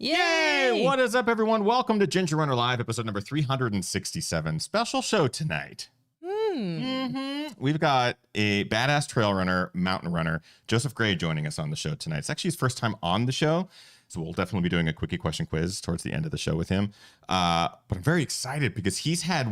Yay! What is up, everyone? Welcome to Ginger Runner Live, episode number 367. Special show tonight. We've got a badass trail runner, mountain runner, Joseph Gray, joining us on the show tonight. It's actually his first time on the show, so we'll definitely be doing a quickie question quiz towards the end of the show with him. But I'm very excited because he's had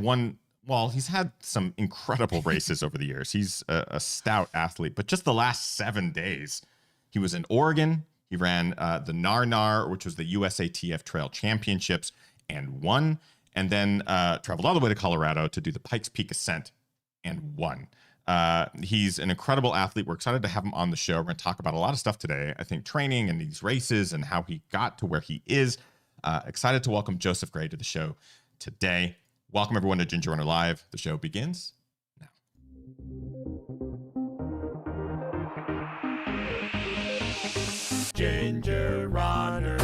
some incredible races over the years. He's a stout athlete, but just the last 7 days, he was in Oregon. He ran the Gnar Gnar, which was the USATF Trail Championships, and won. And then traveled all the way to Colorado to do the Pikes Peak Ascent and won. He's an incredible athlete. We're excited to have him on the show. We're going to talk about a lot of stuff today. I think training and these races and how he got to where he is. Excited to welcome Joseph Gray to the show today. Welcome, everyone, to Ginger Runner Live. The show begins now. Ginger Runner.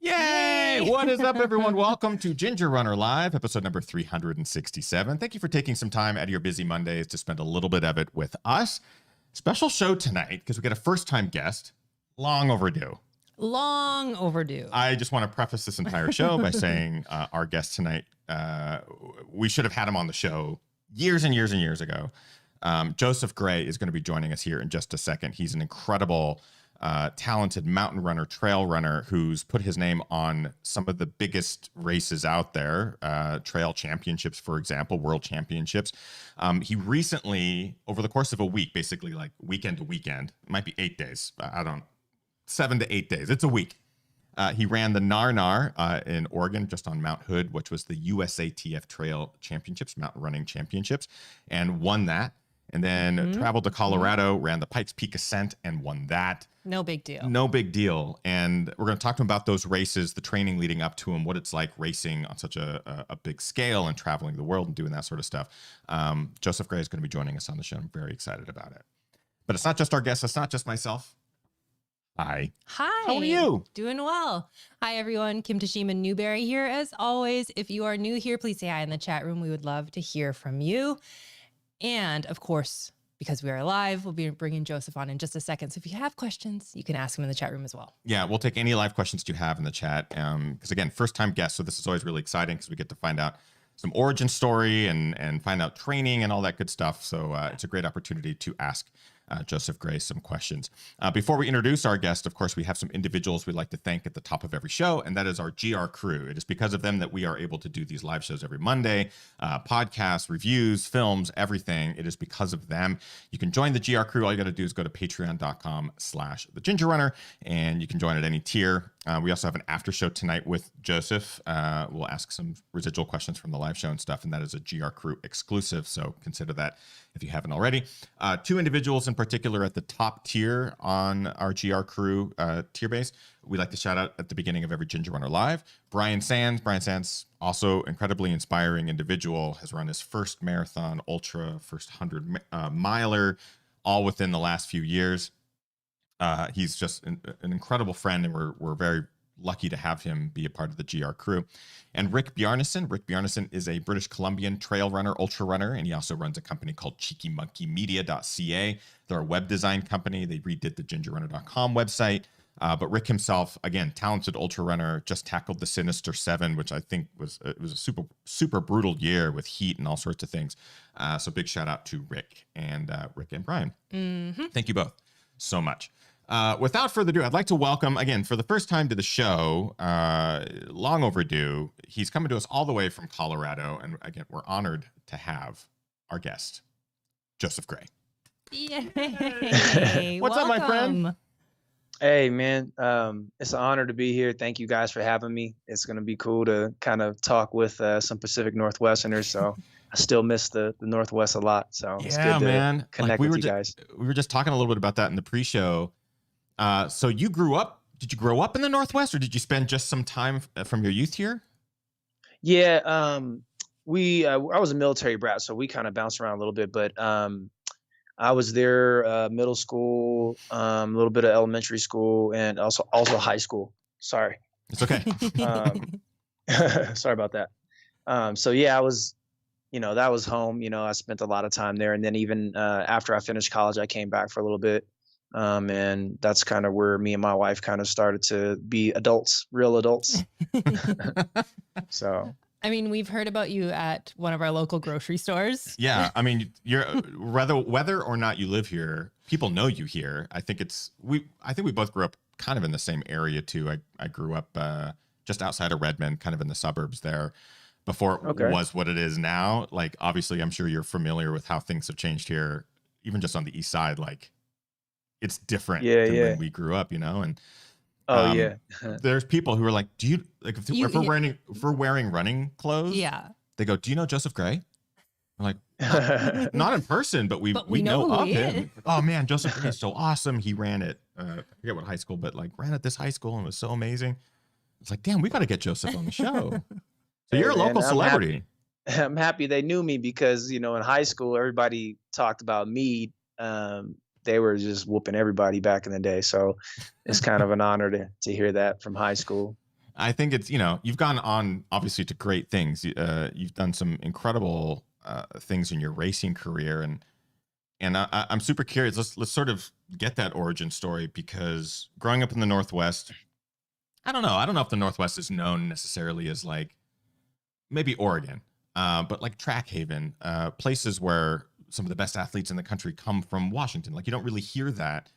Yay! What is up, everyone? Welcome to Ginger Runner Live, episode number 367. Thank you for taking some time out of your busy Mondays to spend a little bit of it with us. Special show tonight because we got a first-time guest. Long overdue. Long overdue. I just want to preface this entire show by saying our guest tonight, we should have had him on the show years and years and years ago. Joseph Gray is going to be joining us here in just a second. He's an incredible, talented mountain runner, trail runner who's put his name on some of the biggest races out there, trail championships, for example, world championships. He recently, over the course of a week, basically like weekend to weekend, it might be 8 days, 7 to 8 days. It's a week. He ran the Gnar Gnar in Oregon, just on Mount Hood, which was the USATF Trail Championships, Mountain Running Championships, and won that. And then traveled to Colorado, ran the Pikes Peak Ascent, and won that. No big deal. No big deal. And we're going to talk to him about those races, the training leading up to them, what it's like racing on such a big scale and traveling the world and doing that sort of stuff. Joseph Gray is going to be joining us on the show. I'm very excited about it. But it's not just our guests. It's not just myself. Hi. Hi. How are you? Doing well. Hi, everyone. Kim Tashima Newberry here. As always, if you are new here, please say hi in the chat room. We would love to hear from you. And of course, because we are live, we'll be bringing Joseph on in just a second. So if you have questions, you can ask him in the chat room as well. Yeah, we'll take any live questions you have in the chat. Because again, first time guest. So this is always really exciting because we get to find out some origin story and find out training and all that good stuff. So it's a great opportunity to ask Joseph Gray some questions. Before we introduce our guest, of course, we have some individuals we'd like to thank at the top of every show, and that is our GR crew. It is because of them that we are able to do these live shows every Monday, podcasts, reviews, films, everything. It is because of them. You can join the GR crew. All you got to do is go to patreon.com/thegingerrunner, and you can join at any tier. We also have an after show tonight with Joseph. We'll ask some residual questions from the live show and stuff, and that is a GR crew exclusive, so consider that if you haven't already. Two individuals in particular at the top tier on our GR crew tier base we like to shout out at the beginning of every Ginger Runner Live. Brian Sands, also incredibly inspiring individual, has run his first marathon, ultra, first 100 miler, all within the last few years. He's just an incredible friend, and we're very lucky to have him be a part of the GR crew. And Rick Bjarnason. Rick Bjarnason is a British Columbian trail runner, ultra runner, and he also runs a company called cheekymonkeymedia.ca. They're a web design company. They redid the gingerrunner.com website. But Rick himself, again, talented ultra runner, just tackled the Sinister 7, which I think was a super brutal year with heat and all sorts of things. So big shout out to Rick and Brian. Mm-hmm. Thank you both so much. Without further ado, I'd like to welcome, again, for the first time to the show, long overdue, he's coming to us all the way from Colorado. And again, we're honored to have our guest, Joseph Gray. Yay! What's up, my friend? Hey, man. It's an honor to be here. Thank you guys for having me. It's going to be cool to kind of talk with some Pacific Northwesterners. So I still miss the Northwest a lot. So it's good to connect with you guys. We were just talking a little bit about that in the pre-show. So did you grow up in the Northwest, or did you spend just some time from your youth here? Yeah, I was a military brat, so we kind of bounced around a little bit, but I was there middle school, a little bit of elementary school, and also high school. Sorry. It's okay. Sorry about that. So yeah, I was that was home. I spent a lot of time there. And then even after I finished college, I came back for a little bit. And that's kind of where me and my wife kind of started to be adults, real adults. So, I mean, we've heard about you at one of our local grocery stores. Yeah, I mean, you're whether or not you live here, people know you here. I think we both grew up kind of in the same area too. I grew up just outside of Redmond, kind of in the suburbs there, before it okay. was what it is now. Like, obviously, I'm sure you're familiar with how things have changed here, even just on the east side. Like, it's different Yeah, than yeah. when we grew up, and Oh, yeah. there's people who are like, do you like if You- if we're wearing running clothes? Yeah. They go, do you know Joseph Gray? I'm like, not in person, but we know who of he him. is. Oh man, Joseph Gray is so awesome. He ran at I forget what high school, but like ran at this high school and was so amazing. It's like, damn, we got to get Joseph on the show. So Hey, you're a man, local celebrity. I'm happy they knew me because, in high school, everybody talked about me. They were just whooping everybody back in the day. So it's kind of an honor to hear that from high school. I think it's, you've gone on obviously to great things. You've done some incredible things in your racing career, and I'm super curious. Let's sort of get that origin story, because growing up in the Northwest, I don't know if the Northwest is known necessarily as like maybe Oregon, but like track haven, places where some of the best athletes in the country come from Washington. Like, you don't really hear that.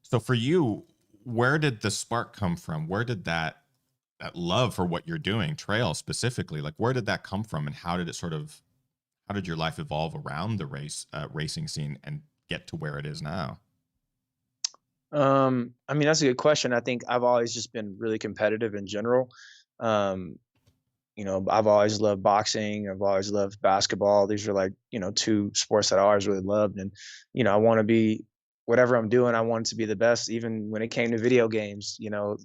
So for you, where did the spark come from? Where did that love for what you're doing, trail specifically, like where did that come from, and how did your life evolve around the racing scene and get to where it is now? I mean, that's a good question. I think I've always just been really competitive in general. Um, I've always loved boxing. I've always loved basketball. These are like, two sports that I always really loved. And, I want to be whatever I'm doing. I wanted to be the best, even when it came to video games.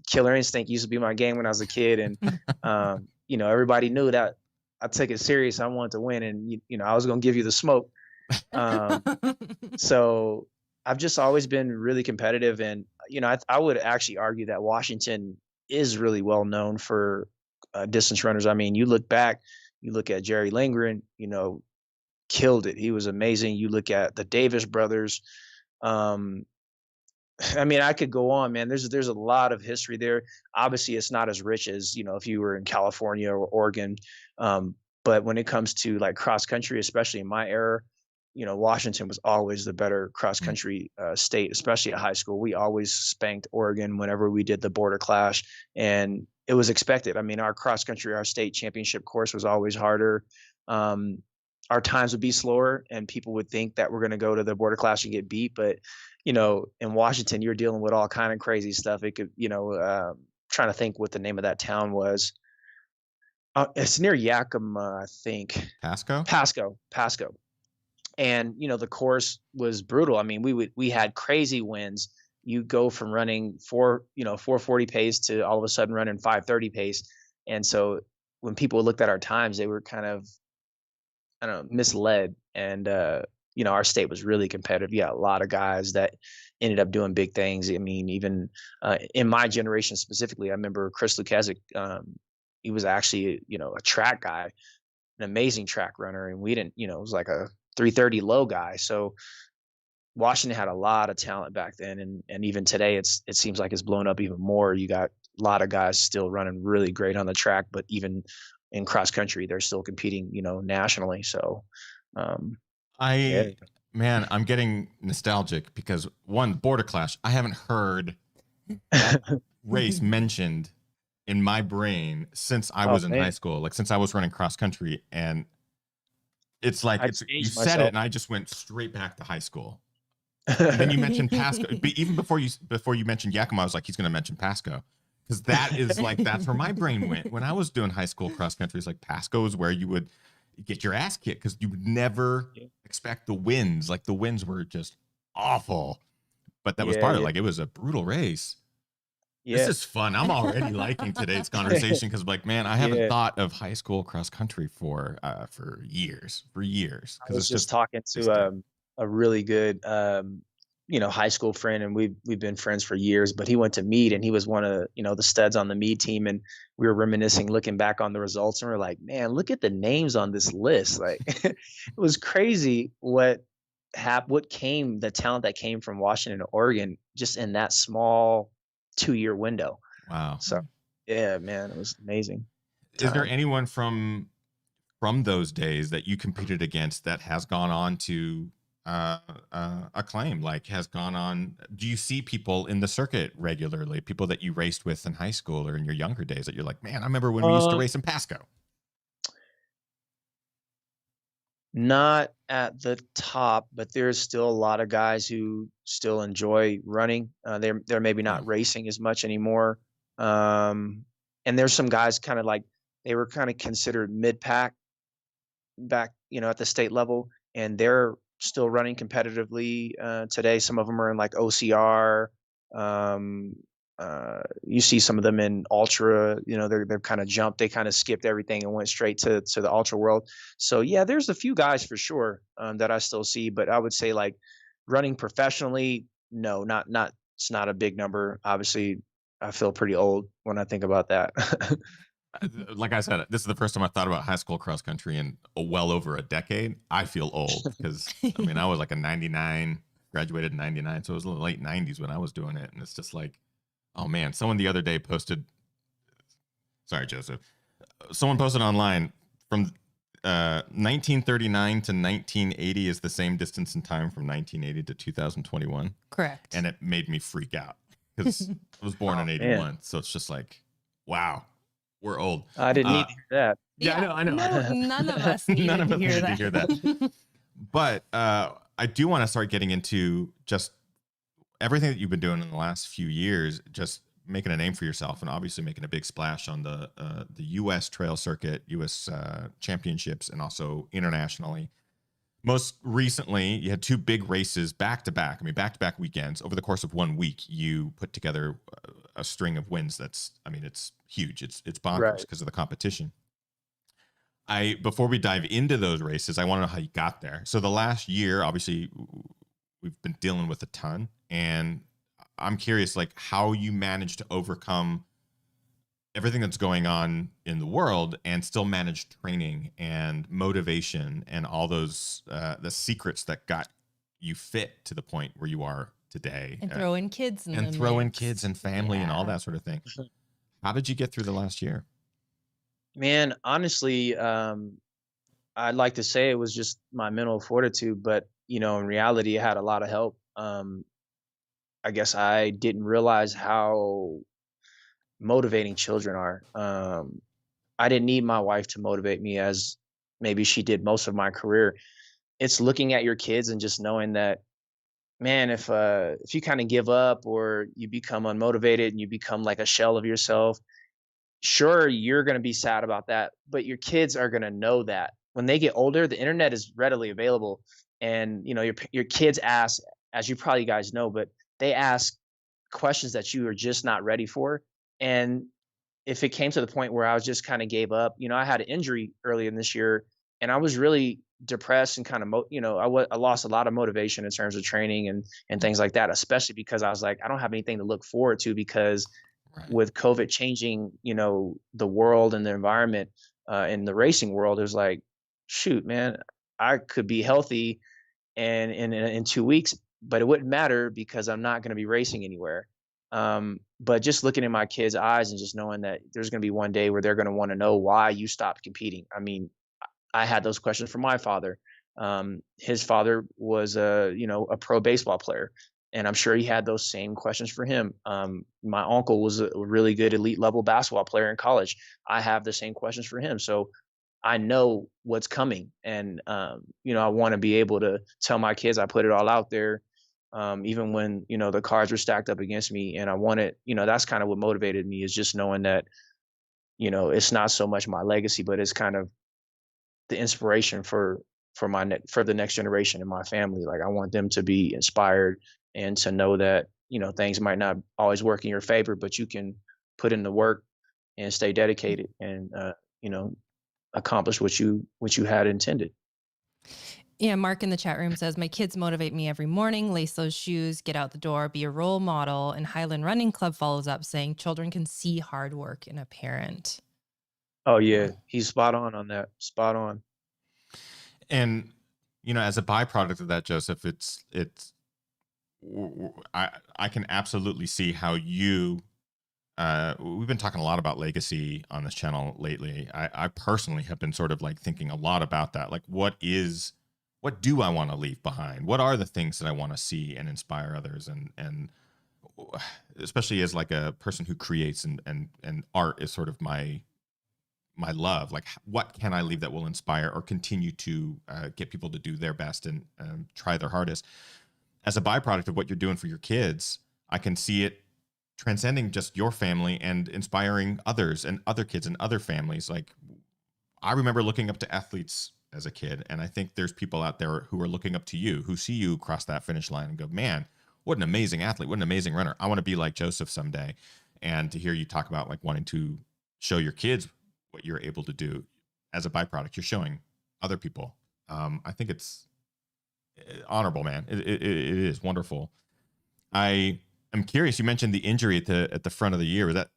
Killer Instinct used to be my game when I was a kid. And, everybody knew that I took it serious. I wanted to win, and, I was going to give you the smoke. Um, so I've just always been really competitive. And, I would actually argue that Washington is really well known for distance runners. I mean, you look back, you look at Jerry Lindgren, killed it. He was amazing. You look at the Davis brothers. Um, I mean, I could go on, man. There's a lot of history there. Obviously, it's not as rich as, if you were in California or Oregon. But when it comes to like cross country, especially in my era, Washington was always the better cross country state, especially at high school. We always spanked Oregon whenever we did the border clash, and it was expected. I mean, our cross country, our state championship course was always harder. Our times would be slower, and people would think that we're going to go to the border clash and get beat. But, in Washington, you're dealing with all kind of crazy stuff. It could, trying to think what the name of that town was. It's near Yakima, I think. Pasco. And, the course was brutal. I mean, we had crazy winds. You go from running 440 pace to all of a sudden running 530 pace. And so when people looked at our times, they were kind of, I don't know, misled. And, our state was really competitive. You got a lot of guys that ended up doing big things. I mean, even in my generation specifically, I remember Chris Lukazic. He was actually, a track guy, an amazing track runner. And we didn't, it was like a 330 low guy. So Washington had a lot of talent back then. And even today, it seems like it's blown up even more. You got a lot of guys still running really great on the track, but even in cross country, they're still competing, nationally. So, yeah. Man, I'm getting nostalgic because one, border clash, I haven't heard that race mentioned in my brain since I was in high school, like since I was running cross country. And it's like, you said it and I just went straight back to high school. And then you mentioned Pasco. Even before you mentioned Yakima, I was like, he's going to mention Pasco. Because that is like, that's where my brain went. When I was doing high school cross country, it's like Pasco is where you would get your ass kicked because you would never expect the wins. Like the wins were just awful. But that was part of it. Like, it was a brutal race. Yeah. This is fun. I'm already liking today's conversation because, like, man, I haven't thought of high school cross country for years. I was just talking to a really good high school friend, and we've been friends for years, but he went to meet and he was one of, the studs on the meet team. And we were reminiscing, looking back on the results, and we're like, man, look at the names on this list. Like it was crazy the talent that came from Washington to Oregon just in that small 2-year window. Wow. So yeah, man, it was amazing Is there time. anyone from those days that you competed against that has gone on to acclaim, like has gone on? Do you see people in the circuit regularly, people that you raced with in high school or in your younger days that you're like, man, I remember when we used to race in Pasco? Not at the top, but there's still a lot of guys who still enjoy running. They're maybe Yeah. not racing as much anymore. And there's some guys kind of like they were kind of considered mid-pack back, at the state level, and they're still running competitively today. Some of them are in like OCR. Um, you see some of them in ultra. They're kind of jumped. They kind of skipped everything and went straight to the ultra world. So yeah, there's a few guys for sure that I still see, but I would say like running professionally, no, not. It's not a big number. Obviously, I feel pretty old when I think about that. Like I said, this is the first time I thought about high school cross country in well over a decade. I feel old because I mean I was like a 99, graduated in 99, so it was the late 90s when I was doing it, and it's just like, oh man, someone the other day posted, sorry Joseph, someone posted online from 1939 to 1980 is the same distance in time from 1980 to 2021. Correct. And it made me freak out because I was born in 81, Man. so it's just like, wow, we're old. I didn't need to hear that. Yeah, I know. No, none of us needed None of to us hear needed to that. hear that. But I do want to start getting into just everything that you've been doing in the last few years, just making a name for yourself, and obviously making a big splash on the U.S. trail circuit, U.S. Championships, and also internationally. Most recently, you had 2 big races back to back. I mean, back to back weekends. Over the course of 1 week, you put together a string of wins. It's huge. It's bonkers Right. because of the competition. Before we dive into those races, I want to know how you got there. So the last year, obviously, we've been dealing with a ton, and I'm curious, like, how you managed to overcome everything that's going on in the world and still manage training and motivation and all those the secrets that got you fit to the point where you are today, And throw in kids in and the throw in mix. kids and family and all Yeah. that sort of thing. How did you get through the last year? Man, honestly, I'd like to say it was just my mental fortitude, but in reality, I had a lot of help. I guess I didn't realize how motivating children are. I didn't need my wife to motivate me as maybe she did most of my career. It's looking at your kids and just knowing that, man, if you kind of give up or you become unmotivated and you become like a shell of yourself, sure, you're going to be sad about that, but your kids are going to know that when they get older, the internet is readily available. And, your kids ask, as you probably guys know, but they ask questions that you are just not ready for. And if it came to the point where I was just kind of gave up, I had an injury early in this year and I was really depressed and kind of, I lost a lot of motivation in terms of training and things like that, especially because I was like, I don't have anything to look forward to because Right. with COVID changing, the world and the environment in the racing world, it was like, shoot, man, I could be healthy and in 2 weeks, but it wouldn't matter because I'm not going to be racing anywhere. But just looking in my kids' eyes and just knowing that there's going to be one day where they're going to want to know why you stopped competing. I mean, I had those questions from my father. His father was a pro baseball player, and I'm sure he had those same questions for him. My uncle was a really good elite level basketball player in college. I have the same questions for him. So I know what's coming, and I want to be able to tell my kids I put it all out there, even when the cards were stacked up against me. And I wanted, that's kind of what motivated me, is just knowing that it's not so much my legacy, but it's kind of the inspiration for for the next generation in my family. Like I want them to be inspired and to know that things might not always work in your favor, but you can put in the work and stay dedicated and you know accomplish what you had intended. Yeah, Mark in the chat room says, my kids motivate me every morning, lace those shoes, get out the door, be a role model. And Highland Running Club follows up saying, children can see hard work in a parent. Oh yeah, he's spot on that. Spot on. And, you know, as a byproduct of that, Joseph, I can absolutely see how you, we've been talking a lot about legacy on this channel lately. I personally have been sort of like thinking a lot about that. Like, what do I want to leave behind? What are the things that I want to see and inspire others? And especially as like a person who creates and art is sort of my love. Like, what can I leave that will inspire or continue to get people to do their best and try their hardest? As a byproduct of what you're doing for your kids, I can see it transcending just your family and inspiring others and other kids and other families. Like, I remember looking up to athletes as a kid, and I think there's people out there who are looking up to you, who see you cross that finish line and go, man, what an amazing athlete, what an amazing runner. I want to be like Joseph someday. And to hear you talk about like wanting to show your kids what you're able to do as a byproduct, you're showing other people. I think it's honorable, man. It is wonderful. I am curious. You mentioned the injury at the front of the year. Was that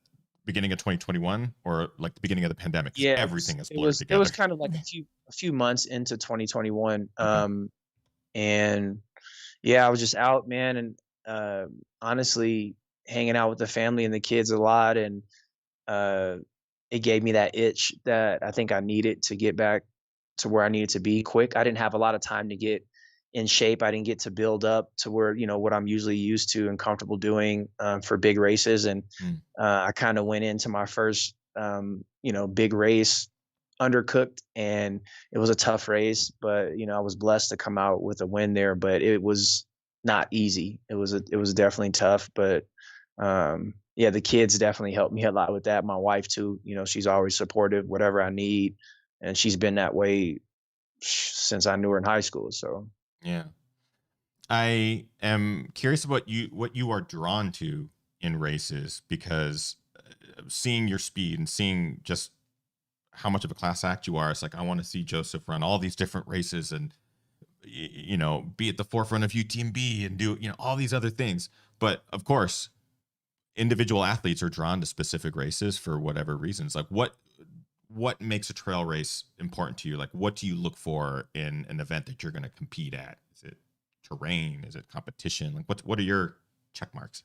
beginning of 2021 or like the beginning of the pandemic? 'Cause Yeah, everything is it blurred was together. kind of like a few months into 2021. Okay. And yeah, I was just out, man, and honestly hanging out with the family and the kids a lot, and uh, it gave me that itch that I think I needed to get back to where I needed to be quick. I didn't have a lot of time to get in shape. I didn't get to build up to where, you know, what I'm usually used to and comfortable doing for big races. And Mm. I kind of went into my first, you know, big race undercooked, and it was a tough race, but you know, I was blessed to come out with a win there, but it was not easy. It was definitely tough, but yeah, the kids definitely helped me a lot with that. My wife too, you know, she's always supportive, whatever I need, and she's been that way since I knew her in high school. So Yeah. I am curious about what you are drawn to in races, because seeing your speed and seeing just how much of a class act you are, it's like I want to see Joseph run all these different races and you know, be at the forefront of UTMB and do, you know, all these other things. But of course, individual athletes are drawn to specific races for whatever reasons. Like, what makes a trail race important to you? Like, what do you look for in an event that you're going to compete at? Is it terrain? Is it competition? Like, what are your check marks?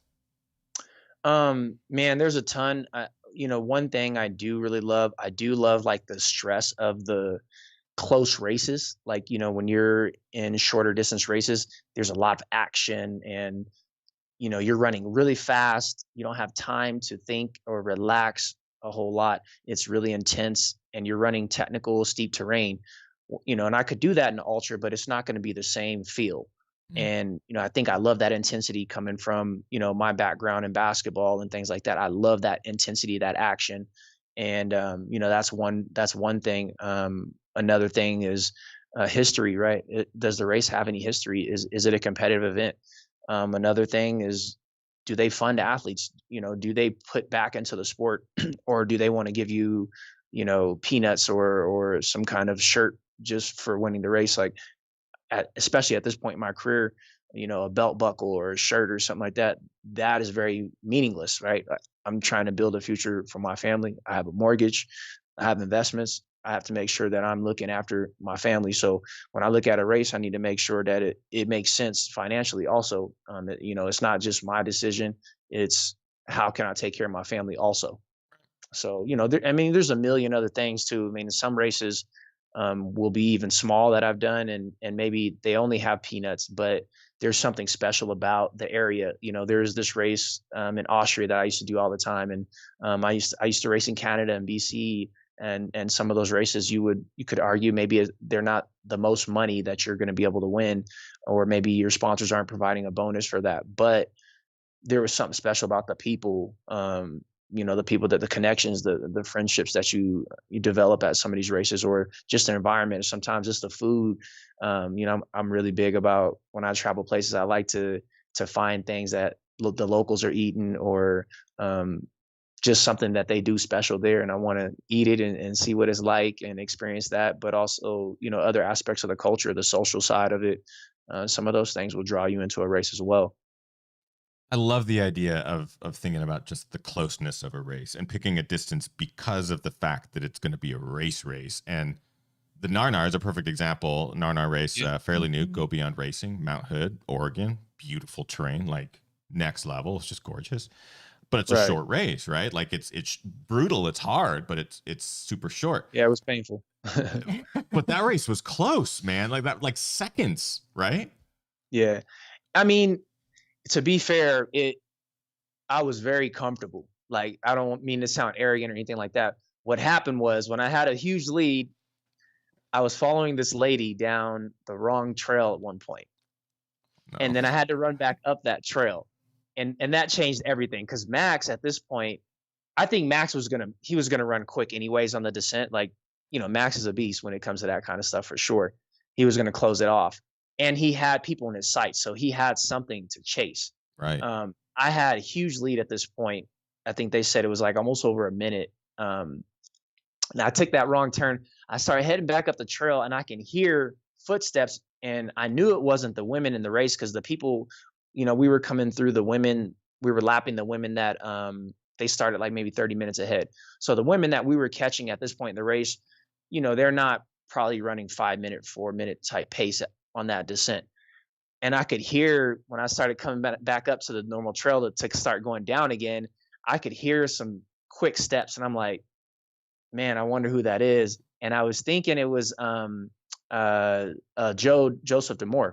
Man, there's a ton. You know, one thing I do really love, I do love like the stress of the close races. Like, you know, when you're in shorter distance races, there's a lot of action, and you know, you're running really fast. You don't have time to think or relax a whole lot. It's really intense, and you're running technical, steep terrain. You know, and I could do that in ultra, but it's not going to be the same feel. Mm. And you know, I think I love that intensity coming from, you know, my background in basketball and things like that. I love that intensity, that action, and you know, that's one thing. Another thing is history, right? Does the race have any history? Is it a competitive event? Another thing is, do they fund athletes? You know, do they put back into the sport, or do they want to give you, you know, peanuts or some kind of shirt just for winning the race? Like, especially at this point in my career, you know, a belt buckle or a shirt or something like that, that is very meaningless, right? I'm trying to build a future for my family. I have a mortgage, I have investments. I have to make sure that I'm looking after my family. So when I look at a race, I need to make sure that it makes sense financially. Also, you know, it's not just my decision. It's how can I take care of my family also. So, you know, I mean, there's a million other things too. I mean, some races will be even small that I've done, and maybe they only have peanuts, but there's something special about the area. You know, there's this race in Austria that I used to do all the time, and I used to race in Canada and BC, and some of those races you could argue maybe they're not the most money that you're going to be able to win, or maybe your sponsors aren't providing a bonus for that, but there was something special about the people, you know, the people, that the connections, the friendships that you develop at some of these races, or just the environment. Sometimes it's the food. You know, I'm really big about, when I travel places, I like to find things that the locals are eating, or just something that they do special there, and I want to eat it and see what it's like and experience that. But also, you know, other aspects of the culture, the social side of it, some of those things will draw you into a race as well. I love the idea of thinking about just the closeness of a race and picking a distance because of the fact that it's going to be a race. And the Gnar Gnar is a perfect example. Gnar Gnar race, fairly new, Go Beyond Racing, Mount Hood, Oregon, beautiful terrain, like next level. It's just gorgeous. But it's a Right. short race, right? Like it's brutal, it's hard, but it's super short. Yeah, it was painful. But that race was close, man. Like that, like seconds, right? Yeah. I mean, to be fair, I was very comfortable. Like, I don't mean to sound arrogant or anything like that. What happened was when I had a huge lead, I was following this lady down the wrong trail at one point, and No. then I had to run back up that trail, and that changed everything. Because Max at this point, I think Max was gonna run quick anyways on the descent. Like, you know, Max is a beast when it comes to that kind of stuff for sure. He was gonna close it off, and he had people in his sights, so he had something to chase. Right. I had a huge lead at this point. I think they said it was like almost over a minute. And I took that wrong turn. I started heading back up the trail, and I can hear footsteps. And I knew it wasn't the women in the race because the people, you know, we were coming through the women. We were lapping the women that they started like maybe 30 minutes ahead. So the women that we were catching at this point in the race, you know, they're not probably running 5 minute, 4 minute type pace on that descent. And I could hear when I started coming back up to the normal trail to start going down again, I could hear some quick steps. And I'm like, man, I wonder who that is. And I was thinking it was Joseph Demore.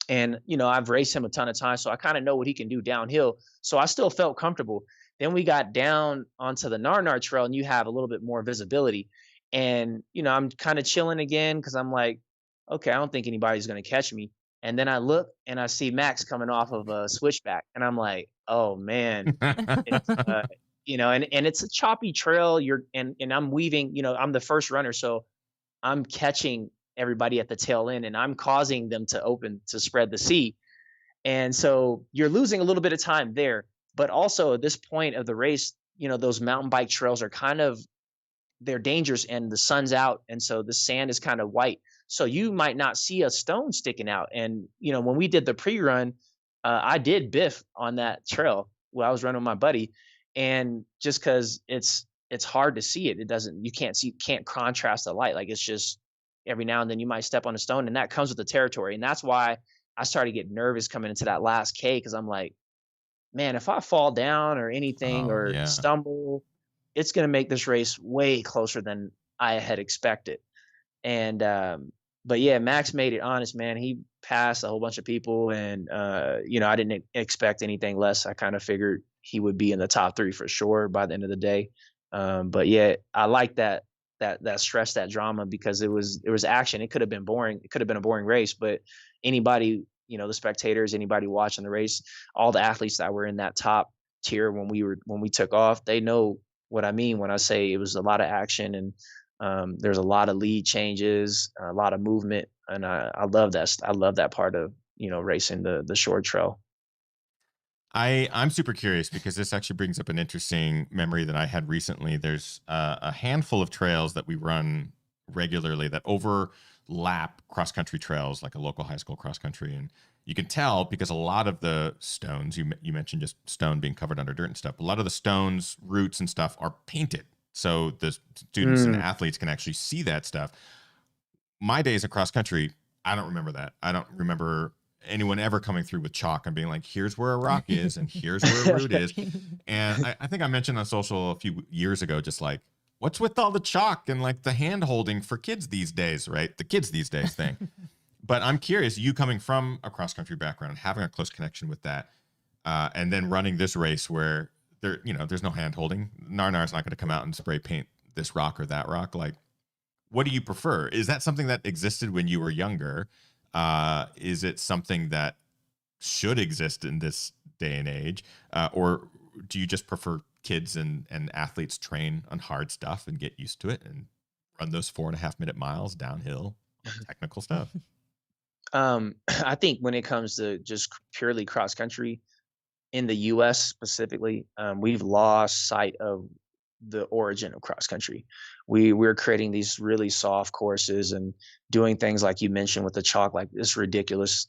And, you know, I've raced him a ton of times, so I kind of know what he can do downhill. So I still felt comfortable. Then we got down onto the Gnar Gnar trail, and you have a little bit more visibility. And, you know, I'm kind of chilling again because I'm like, okay, I don't think anybody's going to catch me. And then I look and I see Max coming off of a switchback. And I'm like, oh, man. It's, you know, and it's a choppy trail. And I'm weaving, you know, I'm the first runner. So I'm catching everybody at the tail end, and I'm causing them to spread the seed. And so you're losing a little bit of time there. But also at this point of the race, you know, those mountain bike trails are they're dangerous, and the sun's out. And so the sand is kind of white. So you might not see a stone sticking out. And, you know, when we did the pre-run, I did biff on that trail while I was running with my buddy. And just cause it's hard to see it. You can't contrast the light. Like, it's just every now and then you might step on a stone, and that comes with the territory. And that's why I started getting nervous coming into that last K. Cause I'm like, man, if I fall down or anything Oh, or yeah. stumble, it's going to make this race way closer than I had expected. And, but yeah, Max made it honest, man. He passed a whole bunch of people, and, you know, I didn't expect anything less. I kind of figured he would be in the top 3 for sure by the end of the day. But yeah, I like that stress, that drama, because it was action. It could have been boring. It could have been a boring race, but anybody, you know, the spectators, anybody watching the race, all the athletes that were in that top tier when we took off, they know what I mean when I say it was a lot of action, and there's a lot of lead changes, a lot of movement, and I love that. I love that part of, you know, racing the short trail. I'm super curious because this actually brings up an interesting memory that I had recently. There's a handful of trails that we run regularly that overlap cross country trails, like a local high school cross country, and you can tell because a lot of the stones you mentioned, just stone being covered under dirt and stuff. A lot of the stones, roots, and stuff are painted, so the students and athletes can actually see that stuff. My days of cross country, I don't remember that. I don't remember anyone ever coming through with chalk and being like, here's where a rock is and here's where a root is. And I think I mentioned on social a few years ago, just like, what's with all the chalk and like the hand holding for kids these days, right? The kids these days thing. But I'm curious, you coming from a cross country background and having a close connection with that, and then running this race where there's no hand holding. Gnar Gnar is not going to come out and spray paint this rock or that rock. Like, what do you prefer? Is that something that existed when you were younger? Is it something that should exist in this day and age? Or do you just prefer kids and athletes train on hard stuff and get used to it and run those 4.5-minute miles downhill on technical stuff? I think when it comes to just purely cross country, in the U.S. specifically, we've lost sight of the origin of cross country. We're creating these really soft courses and doing things like you mentioned with the chalk, like it's ridiculous.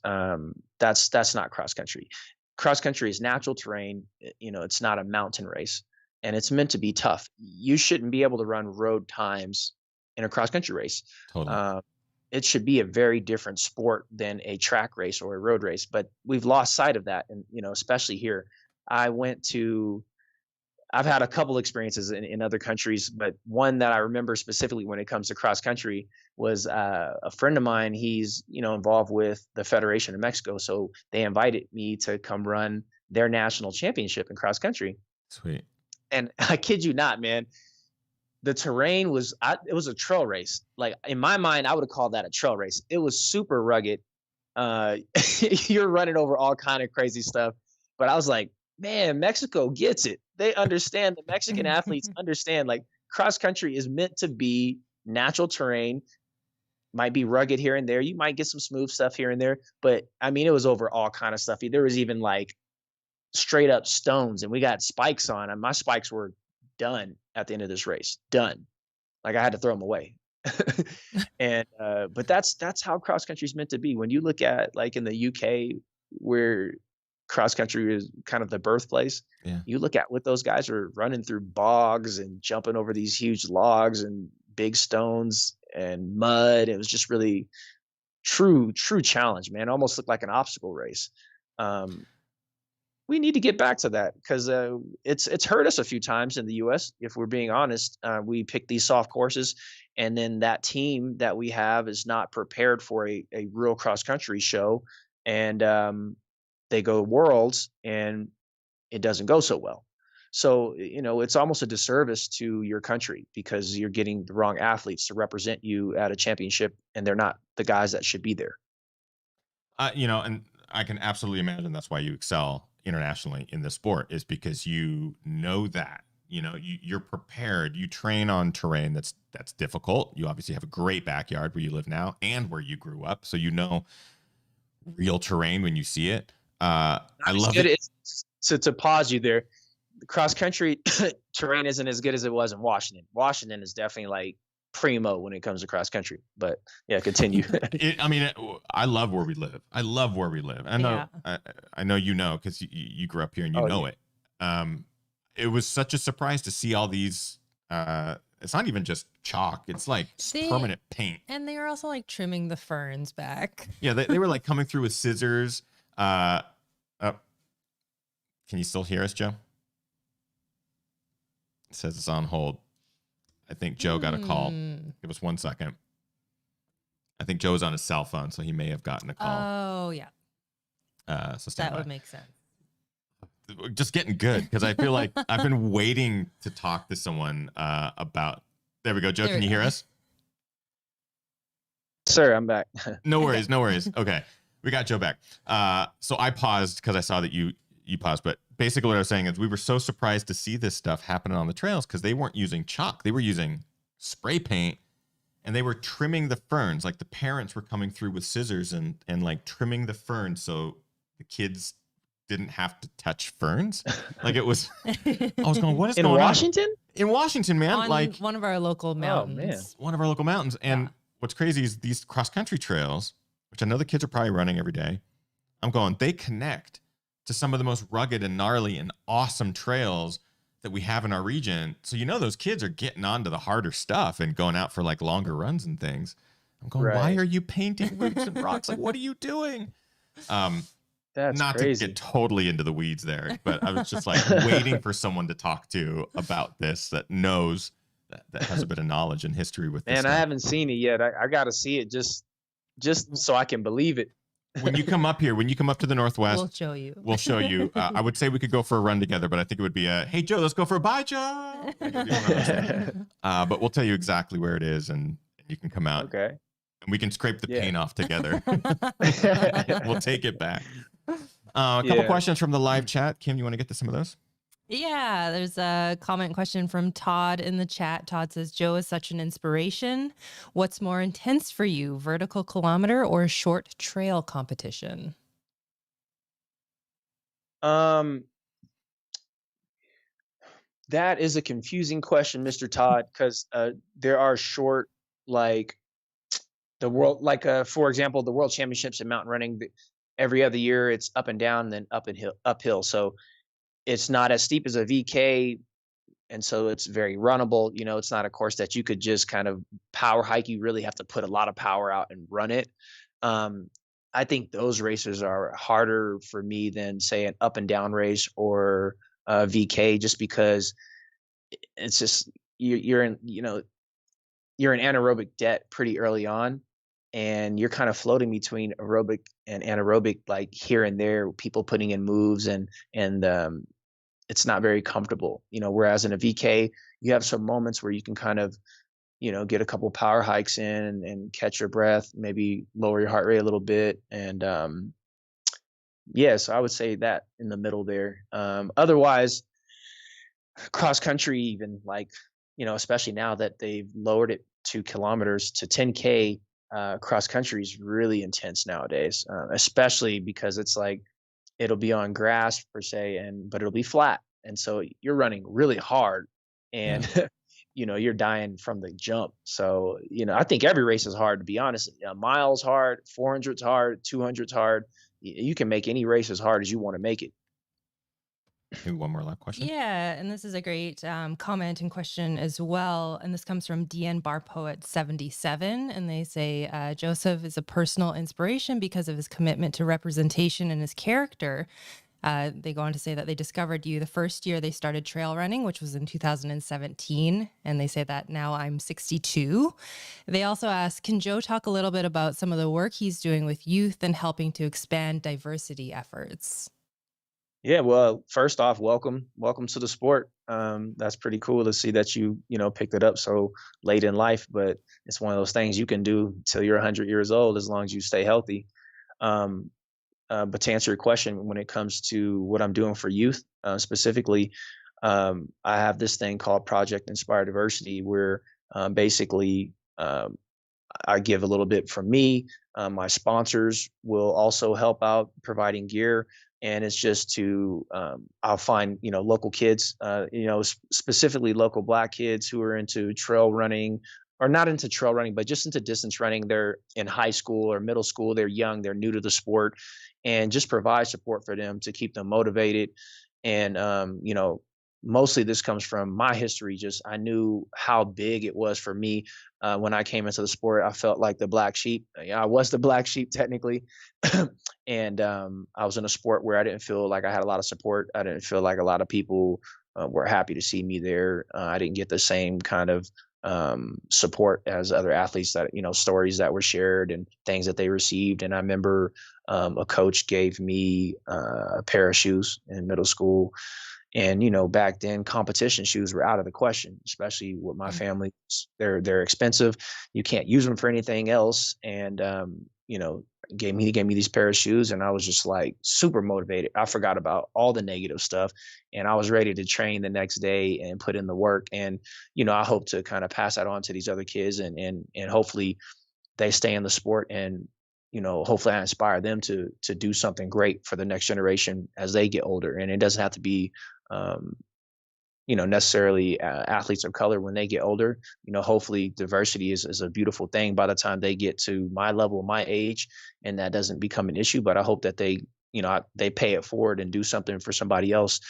That's not cross country. Cross country is natural terrain. It's not a mountain race, and it's meant to be tough. You shouldn't be able to run road times in a cross country race. Totally. It should be a very different sport than a track race or a road race, but we've lost sight of that. And, especially here, I went to, I've had a couple experiences in other countries, but one that I remember specifically when it comes to cross country was a friend of mine. He's, involved with the Federation of Mexico. So they invited me to come run their national championship in cross country. Sweet. And I kid you not, man, the terrain was it was a trail race. Like in my mind, I would have called that a trail race. It was super rugged. You're running over all kind of crazy stuff. But I was like, man, Mexico gets it. They understand. The Mexican athletes understand, like, cross country is meant to be natural terrain, might be rugged here and there. You might get some smooth stuff here and there. But I mean, it was over all kind of stuff. There was even like straight up stones, and we got spikes on, and my spikes were done at the end of this race. Done. Like I had to throw them away. And but that's how cross country is meant to be. When you look at like in the UK where cross country is kind of the birthplace, Yeah. you look at what those guys are running through bogs and jumping over these huge logs and big stones and mud. It was just really true challenge, man. It almost looked like an obstacle race. We need to get back to that because it's hurt us a few times in the U.S. If we're being honest, we pick these soft courses, and then that team that we have is not prepared for a real cross country show, and they go worlds, and it doesn't go so well. So it's almost a disservice to your country because you're getting the wrong athletes to represent you at a championship, and they're not the guys that should be there. And I can absolutely imagine that's why you excel internationally in this sport, is because that you're prepared. You train on terrain that's difficult. You obviously have a great backyard where you live now and where you grew up, so real terrain when you see it. I love it. To pause you there, the cross country terrain isn't as good as it was in Washington. Washington is definitely like primo when it comes to cross country. But yeah, continue. I love where we live. I know, yeah. I know because you grew up here and you know it. It was such a surprise to see all these. It's not even just chalk; it's like permanent paint. And they were also like trimming the ferns back. Yeah, they were like coming through with scissors. Can you still hear us, Joe? It says it's on hold. I think Joe got a call. Give us 1 second. I think Joe's on his cell phone, so he may have gotten a call. Oh, yeah. So that would make sense. Just getting good, because I feel like I've been waiting to talk to someone about. There we go. Joe, can you hear us? Sir, I'm back. No worries. Okay. We got Joe back. So I paused because I saw that you paused, but basically what I was saying is we were so surprised to see this stuff happening on the trails because they weren't using chalk. They were using spray paint, and they were trimming the ferns. Like the parents were coming through with scissors and like trimming the ferns so the kids didn't have to touch ferns. Like it was, I was going, what is going on? In Washington? In Washington, man. On like one of our local mountains. Oh, man. One of our local mountains. And what's crazy is these cross-country trails, which I know the kids are probably running every day. I'm going, they connect to some of the most rugged and gnarly and awesome trails that we have in our region. So, those kids are getting onto the harder stuff and going out for like longer runs and things. I'm going, why are you painting roots and rocks? Like, what are you doing? That's not crazy. to get totally into the weeds there, but I was just like waiting for someone to talk to about this that knows that has a bit of knowledge and history with this. Man, I haven't seen it yet. I got to see it just so I can believe it. When you come up to the Northwest, we'll show you. I would say we could go for a run together, but I think it would be hey, Joe, let's go for a bye, Joe. But we'll tell you exactly where it is, and you can come out. Okay. And we can scrape the paint off together. We'll take it back. A couple questions from the live chat. Kim, you want to get to some of those? Yeah, there's a comment question from Todd in the chat. Todd says, Joe is such an inspiration. What's more intense for you, vertical kilometer or short trail competition? Um, that is a confusing question, Mr. Todd, because there are short, like the world, like for example, the World Championships in mountain running. Every other year, it's up and down, then up and uphill. So it's not as steep as a VK, and so it's very runnable. It's not a course that you could just kind of power hike. You really have to put a lot of power out and run it. Um, I think those races are harder for me than say an up and down race or a VK, just because it's just you're in you're in anaerobic debt pretty early on, and you're kind of floating between aerobic and anaerobic, like here and there, people putting in moves, and it's not very comfortable. Whereas in a VK, you have some moments where you can kind of get a couple power hikes in and catch your breath, maybe lower your heart rate a little bit, and yeah, so I would say that in the middle there. Otherwise, cross country, even like especially now that they've lowered it 2 kilometers to 10K, cross country is really intense nowadays, especially because it's like it'll be on grass per se, but it'll be flat, and so you're running really hard, Yeah. and you're dying from the jump. So I think every race is hard, to be honest. Miles hard, 400's hard, 200's hard. You can make any race as hard as you want to make it. Maybe one more last question. Yeah, and this is a great comment and question as well. And this comes from DN Bar Poet 77, and they say Joseph is a personal inspiration because of his commitment to representation and his character. They go on to say that they discovered you the first year they started trail running, which was in 2017. And they say that now I'm 62. They also ask, can Joe talk a little bit about some of the work he's doing with youth and helping to expand diversity efforts? Yeah, well, first off, welcome to the sport. That's pretty cool to see that picked it up so late in life, but it's one of those things you can do till you're 100 years old as long as you stay healthy. Um, but to answer your question, when it comes to what I'm doing for youth, specifically, I have this thing called Project Inspire Diversity, where basically I give a little bit from me. My sponsors will also help out providing gear, and it's just to I'll find local kids, specifically local Black kids who are into trail running, or not into trail running, but just into distance running. They're in high school or middle school. They're young. They're new to the sport, and just provide support for them to keep them motivated. And mostly this comes from my history. Just I knew how big it was for me when I came into the sport. I felt like the black sheep. I was the black sheep technically, and I was in a sport where I didn't feel like I had a lot of support. I didn't feel like a lot of people were happy to see me there. I didn't get the same kind of support as other athletes, that stories that were shared and things that they received. And I remember a coach gave me a pair of shoes in middle school, and back then competition shoes were out of the question, especially with my family. They're expensive. You can't use them for anything else. And he gave me these pair of shoes, and I was just like super motivated. I forgot about all the negative stuff, and I was ready to train the next day and put in the work. And I hope to kind of pass that on to these other kids, and hopefully they stay in the sport, and hopefully I inspire them to do something great for the next generation as they get older. And it doesn't have to be um, necessarily athletes of color when they get older. Hopefully diversity is a beautiful thing by the time they get to my level, my age, and that doesn't become an issue. But I hope that they pay it forward and do something for somebody else,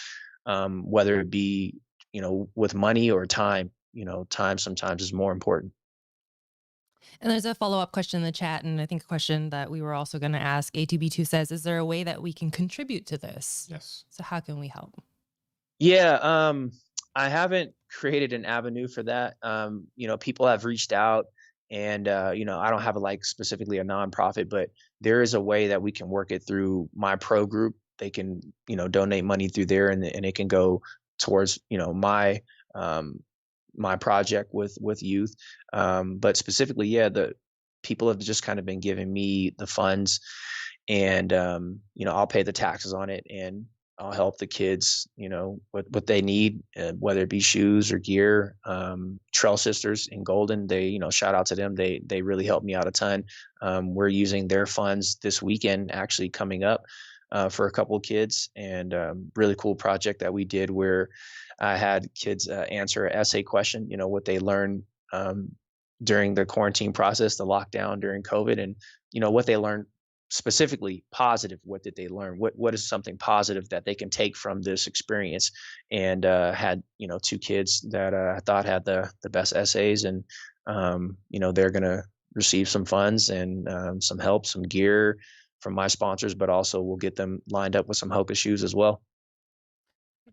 whether it be, with money or time. Time sometimes is more important. And there's a follow-up question in the chat, and I think a question that we were also going to ask. ATB2 says, is there a way that we can contribute to this? Yes. So how can we help? Yeah, I haven't created an avenue for that. People have reached out, and I don't have specifically a nonprofit, but there is a way that we can work it through my pro group. They can donate money through there, and it can go towards um, my project with youth. But specifically, yeah, the people have just kind of been giving me the funds, and I'll pay the taxes on it, and I'll help the kids, with what they need, whether it be shoes or gear. Trail Sisters in Golden, they, shout out to them. They really helped me out a ton. We're using their funds this weekend, actually coming up. for a couple of kids, and really cool project that we did where I had kids answer an essay question, what they learned during the quarantine process, the lockdown during COVID, and what they learned specifically positive. What did they learn? What is something positive that they can take from this experience? And had two kids that I thought had the best essays, and they're gonna receive some funds and some help, some gear from my sponsors, but also we'll get them lined up with some Hoka shoes as well.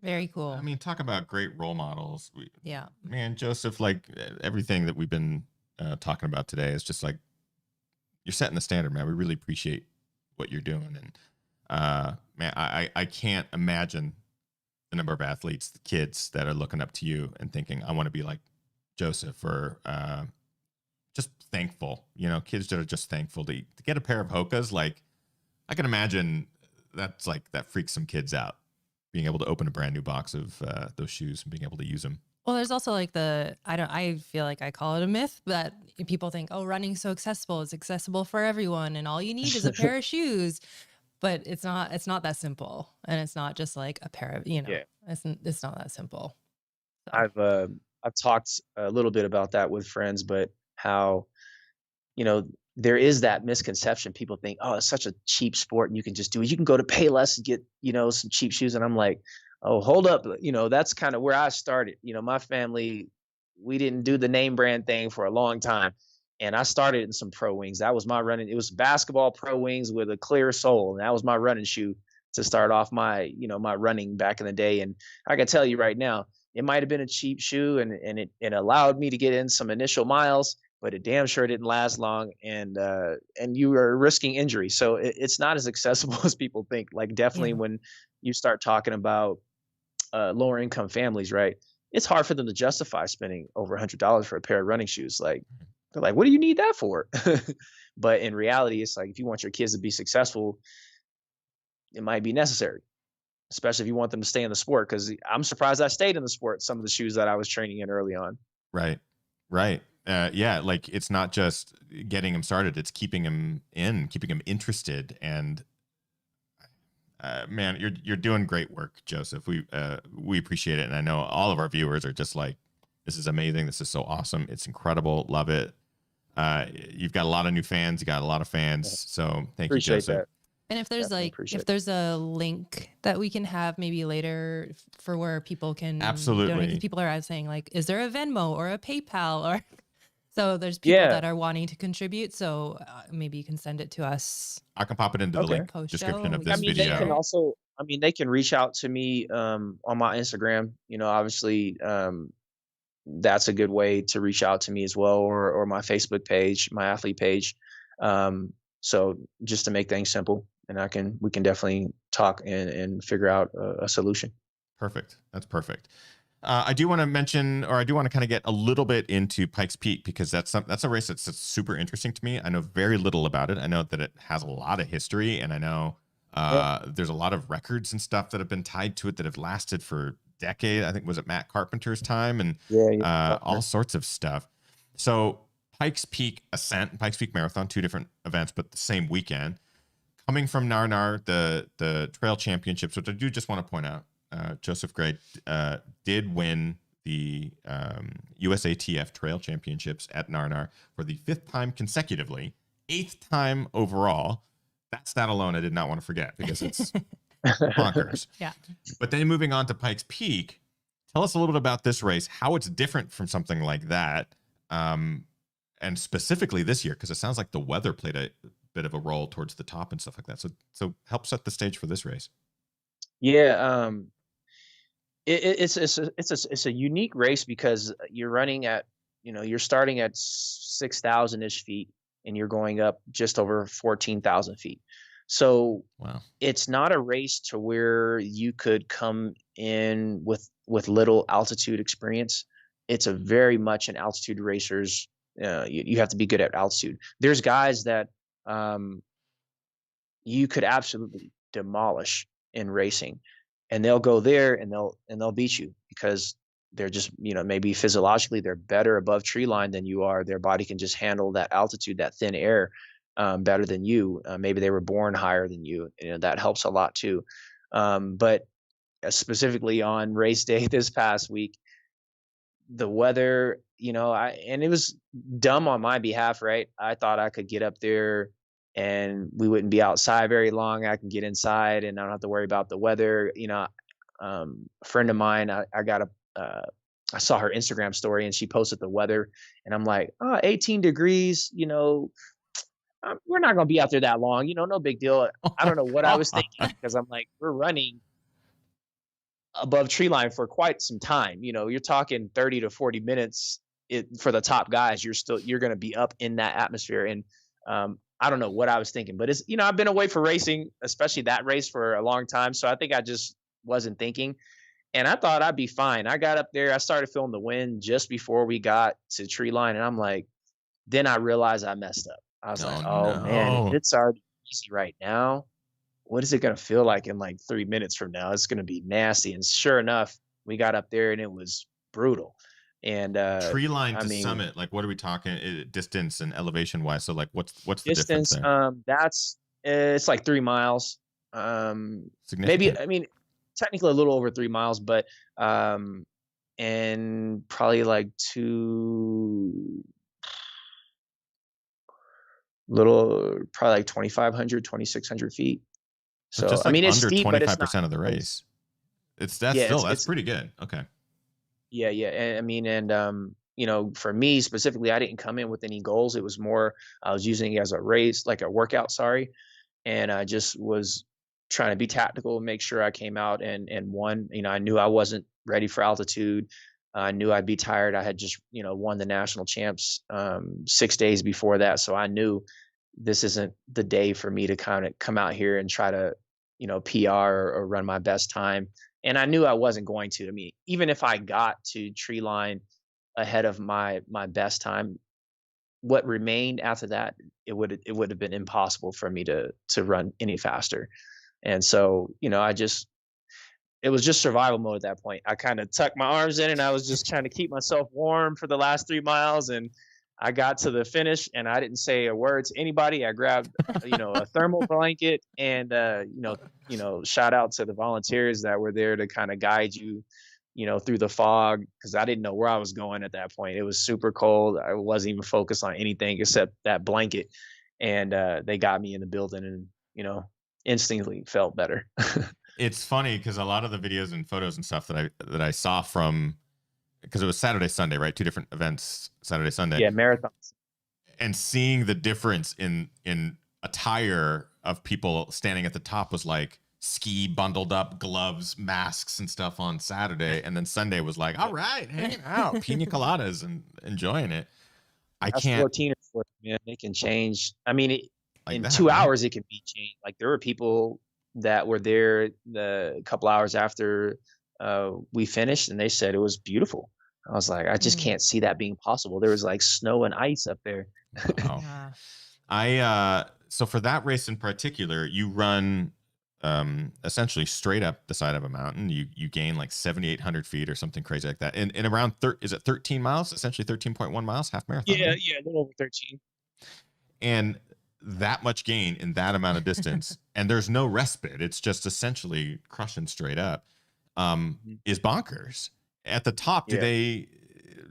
Very cool. I mean, talk about great role models. Yeah. Man, Joseph, like everything that we've been talking about today is just like you're setting the standard, man. We really appreciate what you're doing, and man, I can't imagine the number of athletes, the kids that are looking up to you and thinking, I want to be like Joseph, or just thankful. Kids that are just thankful to get a pair of Hokas. Like, I can imagine that's like that freaks some kids out, being able to open a brand new box of those shoes and being able to use them. Well, there's also like I feel like I call it a myth that people think, oh, running's so accessible. It's accessible for everyone, and all you need is a pair of shoes. But it's not that simple. And it's not just like a pair of, Yeah. it's not that simple. So. I've talked a little bit about that with friends, but how, there is that misconception. People think, oh, it's such a cheap sport and you can just do it. You can go to Payless and get, some cheap shoes. And I'm like, oh, hold up. That's kind of where I started. My family, we didn't do the name brand thing for a long time. And I started in some Pro Wings. That was my running. It was basketball Pro Wings with a clear sole. And that was my running shoe to start off my, my running back in the day. And I can tell you right now, it might have been a cheap shoe and it allowed me to get in some initial miles, but it damn sure didn't last long. And you are risking injury. So it's not as accessible as people think. Like, definitely when you start talking about lower income families, right? It's hard for them to justify spending over $100 for a pair of running shoes. Like, they're like, what do you need that for? But in reality, it's like, if you want your kids to be successful, it might be necessary, especially if you want them to stay in the sport. Because I'm surprised I stayed in the sport, some of the shoes that I was training in early on. Right. Yeah, like it's not just getting them started, it's keeping them interested. And man, you're doing great work, Joseph. We appreciate it. And I know all of our viewers are just like, this is amazing. This is so awesome. It's incredible. Love it. You've got a lot of new fans. You got a lot of fans. So thank you, Joseph. That. And if there's there's a link that we can have maybe later for where people can absolutely donate, because people are saying like, is there a Venmo or a PayPal? Or so there's people that are wanting to contribut. So maybe you can send it to us. I can pop it into the link description of this video. They can also, they can reach out to me on my Instagram. Obviously, that's a good way to reach out to me as well, or my Facebook page, my athlete page. So just to make things simple, and we can definitely talk and figure out a solution. Perfect. That's perfect. I do want to mention, or I do want to kind of get a little bit into Pikes Peak, because that's a race that's super interesting to me. I know very little about it. I know that it has a lot of history, and I know there's a lot of records and stuff that have been tied to it that have lasted for decades. I think, was it Matt Carpenter's time, and all sorts of stuff. So Pikes Peak Ascent, Pikes Peak Marathon, two different events, but the same weekend. Coming from Gnar Gnar, the Trail Championships, which I do just want to point out, Joseph Gray did win the USATF Trail Championships at Gnar Gnar for the 5th time consecutively, 8th time overall. That stat alone I did not want to forget, because it's bonkers. Yeah. But then moving on to Pikes Peak, tell us a little bit about this race, how it's different from something like that, and specifically this year, because it sounds like the weather played a bit of a role towards the top and stuff like that. So help set the stage for this race. Yeah, it's a unique race, because you're running at, you're starting at 6,000 ish feet and you're going up just over 14,000 feet. So wow. It's not a race to where you could come in with little altitude experience. It's a very much an altitude racers. You have to be good at altitude. There's guys that you could absolutely demolish in racing, and they'll go there and they'll beat you, because they're just, maybe physiologically they're better above tree line than you are. Their body can just handle that altitude, that thin air. better than you. Maybe they were born higher than you. You know, that helps a lot too. But specifically on race day this past week, the weather, you know, and it was dumb on my behalf, right? I thought I could get up there and we wouldn't be outside very long. I can get inside and I don't have to worry about the weather. You know, a friend of mine, I saw her Instagram story and she posted the weather and I'm like, oh, 18 degrees, you know, we're not going to be out there that long, you know, no big deal. I don't know what I was thinking because I'm like, we're running above tree line for quite some time. You know, you're talking 30 to 40 minutes for the top guys. You're going to be up in that atmosphere. And I don't know what I was thinking, but it's, you know, I've been away for racing, especially that race for a long time. So I think I just wasn't thinking. And I thought I'd be fine. I got up there. I started feeling the wind just before we got to tree line. And I'm like, then I realized I messed up. I was like, oh man, if it's already easy right now, what is it going to feel like in like 3 minutes from now? It's going to be nasty. And sure enough, we got up there and it was brutal. And tree line to summit, like what are we talking distance and elevation wise? So like what's the distance difference there? it's like 3 miles. Maybe, I mean, technically a little over 3 miles, but and probably like 2,500, 2,600 feet. So just like I mean, it's under steep, 25% of the race. That's pretty good. Okay. Yeah. And I mean, and you know, for me specifically, I didn't come in with any goals. It was more I was using it as a race, like a workout. Sorry, and I just was trying to be tactical and make sure I came out and won. You know, I knew I wasn't ready for altitude. I knew I'd be tired. I had just, you know, won the national champs 6 days before that. So I knew this isn't the day for me to kind of come out here and try to, you know, PR or run my best time. And I knew I wasn't going to. I mean, even if I got to tree line ahead of my best time, what remained after that, it would have been impossible for me to run any faster. And so, you know, it was just survival mode at that point. I kind of tucked my arms in and I was just trying to keep myself warm for the last 3 miles. And I got to the finish and I didn't say a word to anybody. I grabbed, you know, a thermal blanket and, you know, shout out to the volunteers that were there to kind of guide you, you know, through the fog. Cause I didn't know where I was going at that point. It was super cold. I wasn't even focused on anything except that blanket. And, they got me in the building and, you know, instantly felt better. It's funny because a lot of the videos and photos and stuff that I saw from, because it was Saturday, Sunday, right? 2 different events, Saturday, Sunday. Yeah, marathons. And seeing the difference in attire of people standing at the top was like ski bundled up, gloves, masks and stuff on Saturday. And then Sunday was like, all right, hanging out, pina coladas and enjoying it. That's 14 or 14, man. They can change. I mean, like in that, 2 right? hours, it can be changed. Like there were people that were there the couple hours after we finished and they said it was beautiful. I was like, I just can't see that being possible. There was like snow and ice up there. Wow. So for that race in particular, you run essentially straight up the side of a mountain. You gain like 7,800 feet or something crazy like that. And around is it 13 miles? Essentially 13.1 miles, half marathon. Yeah, right? yeah, a little over 13. And that much gain in that amount of distance, and there's no respite. It's just essentially crushing straight up. Is bonkers. At the top, do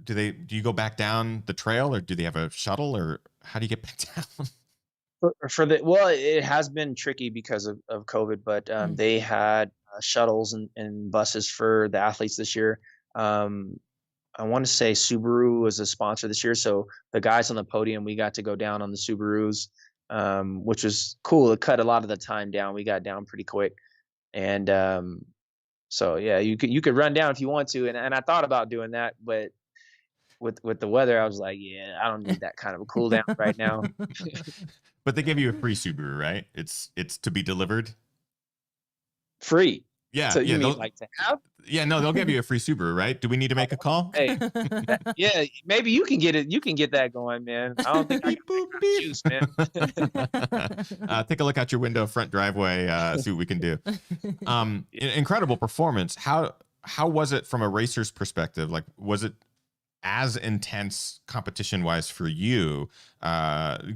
you go back down the trail, or do they have a shuttle, or how do you get back down? Well, it has been tricky because of COVID, but they had shuttles and buses for the athletes this year. I want to say Subaru was a sponsor this year, so the guys on the podium, we got to go down on the Subarus, which was cool. It cut a lot of the time down. We got down pretty quick, and so yeah, you could run down if you want to, and I thought about doing that, but with the weather, I was like, yeah, I don't need that kind of a cool down right now. But they give you a free Subaru, right? It's to be delivered. Free. Yeah. So you mean like to have? Yeah, no, they'll give you a free Subaru, right? Do we need to make a call? Hey, yeah, maybe you can get it. You can get that going, man. I don't think I can choose, man. Take a look out your window, front driveway, see what we can do. Incredible performance. How was it from a racer's perspective? Like, was it as intense competition wise for you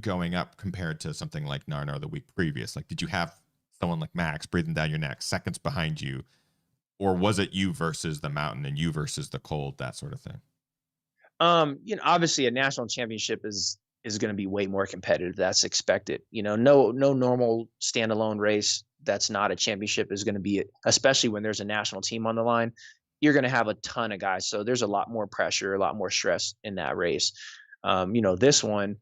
going up compared to something like Gnar Gnar the week previous? Like, did you have someone like Max breathing down your neck, seconds behind you, or was it you versus the mountain and you versus the cold, that sort of thing? Obviously a national championship is going to be way more competitive. That's expected. No normal standalone race that's not a championship is going to be, especially when there's a national team on the line, you're going to have a ton of guys. So there's a lot more pressure, a lot more stress in that race. This one,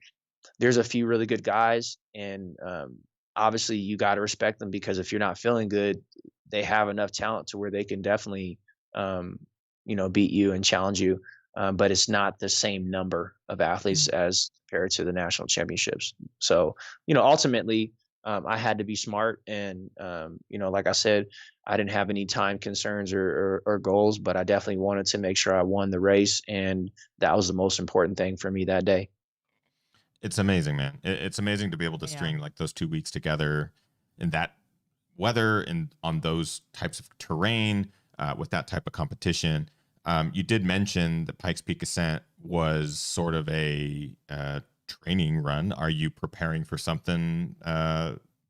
there's a few really good guys, and obviously you got to respect them, because if you're not feeling good, they have enough talent to where they can definitely, beat you and challenge you. But it's not the same number of athletes as compared to the national championships. So, ultimately, I had to be smart, and like I said, I didn't have any time concerns or goals, but I definitely wanted to make sure I won the race, and that was the most important thing for me that day. It's amazing, man. It's amazing to be able to string like those 2 weeks together in that weather and on those types of terrain with that type of competition. You did mention that Pikes Peak Ascent was sort of a training run. Are you preparing for something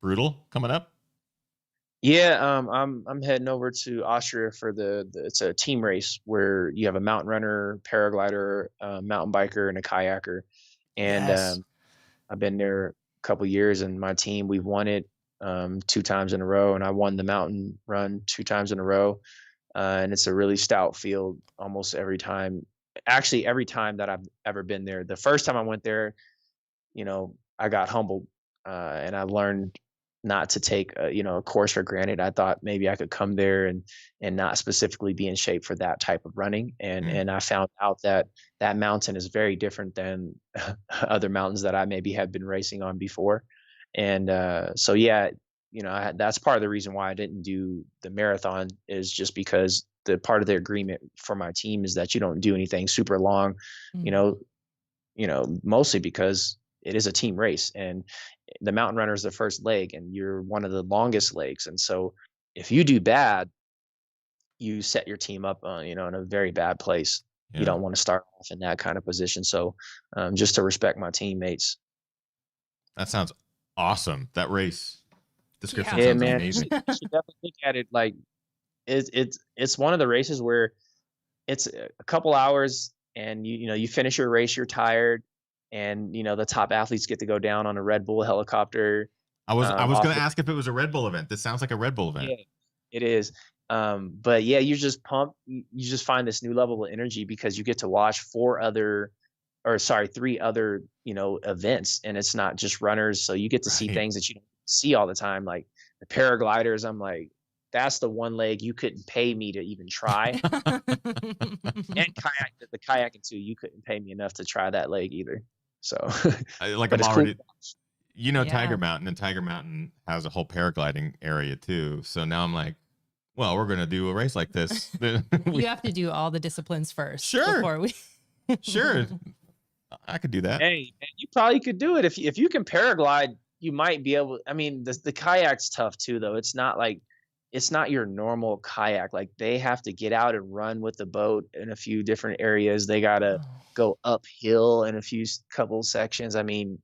brutal coming up? Yeah, I'm heading over to Austria for it's a team race where you have a mountain runner, paraglider, mountain biker, and a kayaker. And Yes. I've been there a couple years, and my team, we've won it 2 times in a row, and I won the mountain run 2 times in a row. And it's a really stout field almost every time. Actually, every time that I've ever been there. The first time I went there, I got humbled, and I learned not to take a course for granted. I thought maybe I could come there and not specifically be in shape for that type of running. And I found out that that mountain is very different than other mountains that I maybe had been racing on before. And so yeah, that's part of the reason why I didn't do the marathon, is just because the part of the agreement for my team is that you don't do anything super long, mostly because it is a team race, and the mountain runner is the first leg, and you're one of the longest legs. And so if you do bad, you set your team up, in a very bad place. Yeah. You don't want to start off in that kind of position. So just to respect my teammates. That sounds awesome. That race description Yeah, sounds man, amazing. you should definitely look at it. Like it's one of the races where it's a couple hours, and you finish your race, you're tired, and the top athletes get to go down on a Red Bull helicopter. I was going to The, ask if it was a Red Bull event. This sounds like a Red Bull event. yeah, it is. But yeah, you're just pumped. You just find this new level of energy because you get to watch 3 other, events, and it's not just runners. So you get to see things that you don't see all the time, like the paragliders. I'm like, that's the one leg you couldn't pay me to even try. And the kayaking too, you couldn't pay me enough to try that leg either. So, Like, but I'm it's already, cool. Tiger Mountain, and Tiger Mountain has a whole paragliding area too. So now I'm like, well, we're going to do a race like this. You have to do all the disciplines first. Sure. Before we. Sure. I could do that. Hey, you probably could do it if you can paraglide. You might be able. I mean, the kayak's tough too, though. It's not your normal kayak. Like, they have to get out and run with the boat in a few different areas. They gotta go uphill in a couple sections. I mean,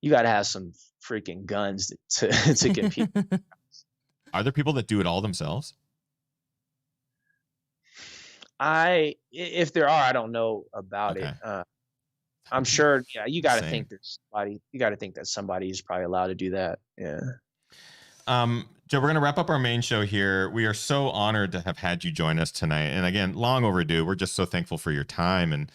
you gotta have some freaking guns to compete. Are there people that do it all themselves? If there are, I don't know about it. I'm sure. Yeah, you got to think there's somebody. You got to think that somebody is probably allowed to do that. Yeah. Joe, we're going to wrap up our main show here. We are so honored to have had you join us tonight. And again, long overdue. We're just so thankful for your time, and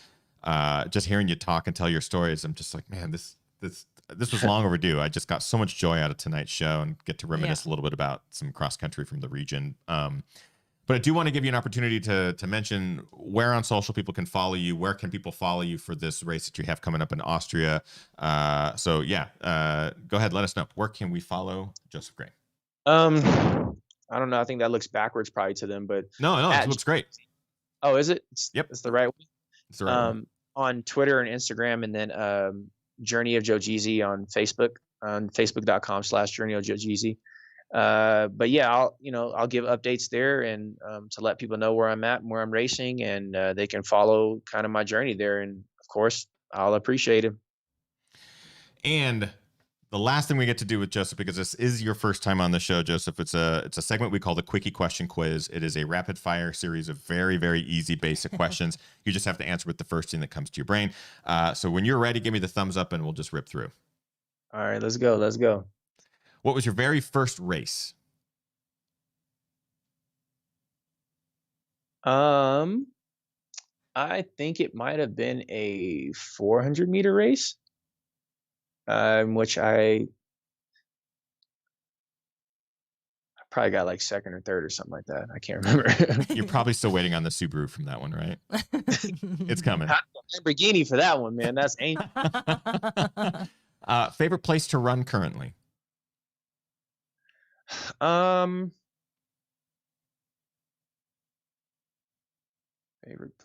just hearing you talk and tell your stories. I'm just like, man, this was long overdue. I just got so much joy out of tonight's show and get to reminisce a little bit about some cross country from the region. But I do want to give you an opportunity to mention where on social people can follow you. Where can people follow you for this race that you have coming up in Austria? So yeah, go ahead. Let us know. Where can we follow Joseph Gray? I don't know. I think that looks backwards probably to them, but no, it looks great. Oh, is it? Yep. It's the right way. It's the right way. On Twitter and Instagram, and then Journey of Joe Jeezy on Facebook, on facebook.com/Journey of Joe Jeezy. But yeah, I'll give updates there and to let people know where I'm at and where I'm racing, and they can follow kind of my journey there. And of course, I'll appreciate it. And the last thing we get to do with Joseph, because this is your first time on the show, Joseph, it's a segment we call the Quickie Question Quiz. It is a rapid fire series of very, very easy, basic questions. You just have to answer with the first thing that comes to your brain. So when you're ready, give me the thumbs up and we'll just rip through. All right, let's go. Let's go. What was your very first race? I think it might have been a 400-meter race, in which I probably got like second or third or something like that. I can't remember. You're probably still waiting on the Subaru from that one, right? It's coming. Lamborghini for that one, man. That's ancient. Favorite place to run currently? Favorite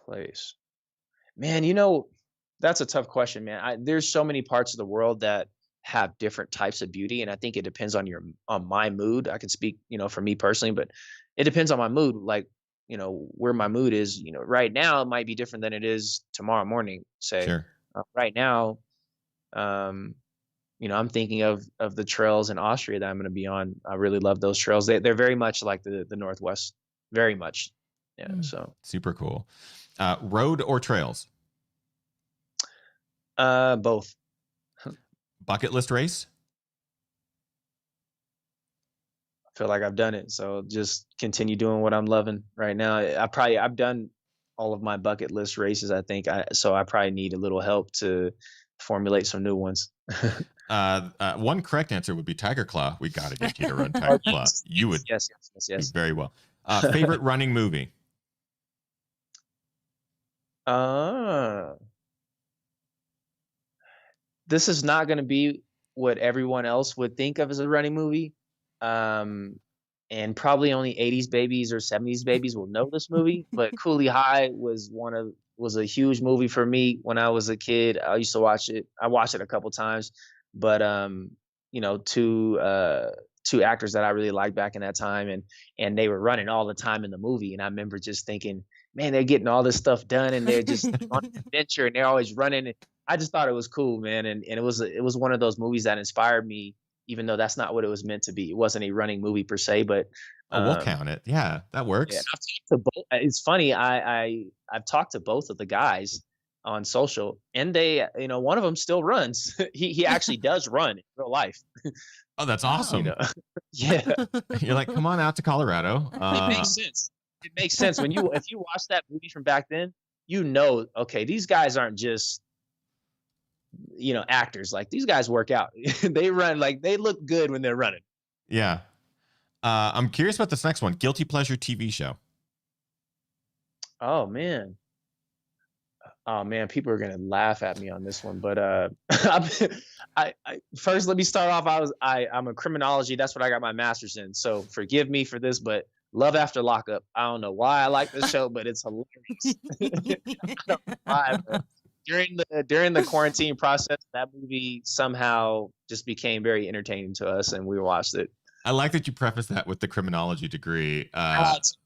place, man. That's a tough question, man. There's so many parts of the world that have different types of beauty, and I think it depends on my mood. I can speak, for me personally, but it depends on my mood. Like, where my mood is. Right now it might be different than it is tomorrow morning. Say, Sure. Right now, I'm thinking of the trails in Austria that I'm going to be on. I really love those trails. They're very much like the Northwest, very much. Yeah. So super cool. Road or trails? both. Bucket list race? I feel like I've done it. So just continue doing what I'm loving right now. I've done all of my bucket list races, I think. So I probably need a little help to formulate some new ones. One correct answer would be Tiger Claw. We got to get you to run Tiger Claw. You would yes. do very well. Favorite running movie? This is not going to be what everyone else would think of as a running movie. And probably only 80s babies or 70s babies will know this movie, but Cooley High was a huge movie for me when I was a kid. I used to watch it. I watched it a couple times, but two actors that I really liked back in that time, and they were running all the time in the movie, and I remember just thinking, man, they're getting all this stuff done, and they're just on an adventure, and they're always running. And I just thought it was cool, man, and it was one of those movies that inspired me, even though that's not what it was meant to be. It wasn't a running movie per se, but we'll count it. Yeah, that works. Yeah, it's funny. I've talked to both of the guys on social, and they, one of them still runs. he actually does run in real life. Oh, that's awesome. Yeah. You're like, come on out to Colorado. It makes sense. It makes sense if you watch that movie from back then, okay, these guys aren't just actors. Like, these guys work out. They run, like, they look good when they're running. Yeah. I'm curious about this next one. Guilty pleasure TV show. Oh man, people are gonna laugh at me on this one, but I first, let me start off. I'm a criminology. That's what I got my master's in. So forgive me for this, but Love After Lockup. I don't know why I like this show, but it's hilarious. I don't know why, but during the quarantine process, that movie somehow just became very entertaining to us, and we watched it. I like that you preface that with the criminology degree. It's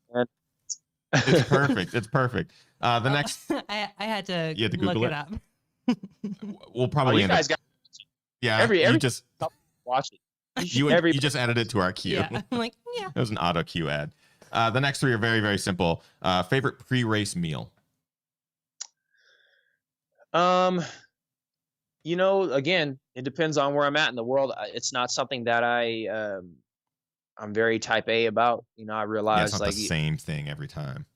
perfect. It's perfect. The next, I had to Google look it up. We'll probably you guys got. Yeah, every you just watch it. You just added it to our queue. Yeah, I'm like, yeah. It was an auto queue ad. The next three are very, very simple. Favorite pre-race meal? Again, it depends on where I'm at in the world. It's not something that I'm very type A about. I realize it's not the same thing every time.